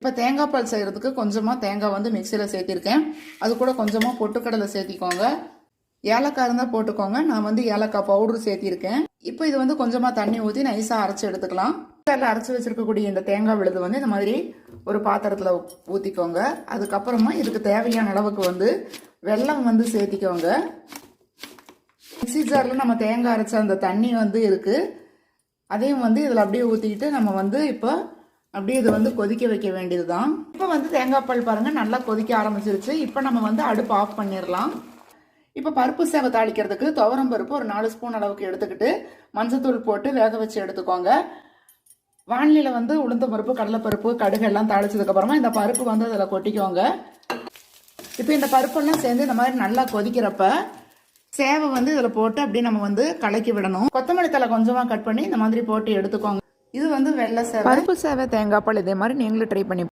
இப்போ தேங்காய் பால் செய்கிறதுக்கு கொஞ்சமாக தேங்காய் வந்து மிக்சியில் சேர்த்திருக்கேன். அது கூட கொஞ்சமாக பொட்டுக்கடலை சேர்த்திக்கோங்க. ஏலக்காய் இருந்தால் போட்டுக்கோங்க. நான் வந்து ஏலக்காய் பவுடர் சேர்த்திருக்கேன். இப்போ இது வந்து கொஞ்சமாக தண்ணி ஊற்றி நைஸாக அரைச்சி எடுத்துக்கலாம். அரைச்சி வச்சிருக்கக்கூடிய இந்த தேங்காய் விழுது வந்து இந்த மாதிரி ஒரு பாத்திரத்தில் ஊற்றிக்கோங்க. அதுக்கப்புறமா இதுக்கு தேவையான அளவுக்கு வந்து வெல்லம் வந்து சேர்த்திக்கோங்க. மிக்சி ஜாரில் நம்ம தேங்காய் அரைச்ச அந்த தண்ணி வந்து இருக்குது. அதையும் வந்து இதில் அப்படியே ஊற்றிக்கிட்டு நம்ம வந்து இப்போ அப்படியே இது வந்து கொதிக்க வைக்க வேண்டியது தான். இப்போ வந்து தேங்காய் பால் பாருங்கள் நல்லா கொதிக்க ஆரம்பிச்சிருச்சு. இப்போ நம்ம வந்து அடுப்பு ஆஃப் பண்ணிடலாம். இப்போ பருப்பு சேவை தாளிக்கிறதுக்கு துவரம் பருப்பு ஒரு 4 ஸ்பூன் அளவுக்கு எடுத்துக்கிட்டு மஞ்சத்தூள் போட்டு வேக வச்சு எடுத்துக்கோங்க. வானிலையில் வந்து உளுந்தம் பருப்பு, கடலைப்பருப்பு, கடுகு எல்லாம் தாளிச்சதுக்கப்புறமா இந்த பருப்பு வந்து அதில் கொட்டிக்கோங்க. இப்போ இந்த பருப்பெல்லாம் சேர்ந்து இந்த மாதிரி நல்லா கொதிக்கிறப்ப சேவை வந்து இதில் போட்டு அப்படியே நம்ம வந்து கலக்கி விடணும். கொத்தமல்லி தழை கொஞ்சமாக கட் பண்ணி இந்த மாதிரி போட்டு எடுத்துக்கோங்க. இது வந்து வெள்ளை சேவை, பருப்பு சேவை, தேங்காய் பால் இதே மாதிரி நீங்களும் ட்ரை பண்ணி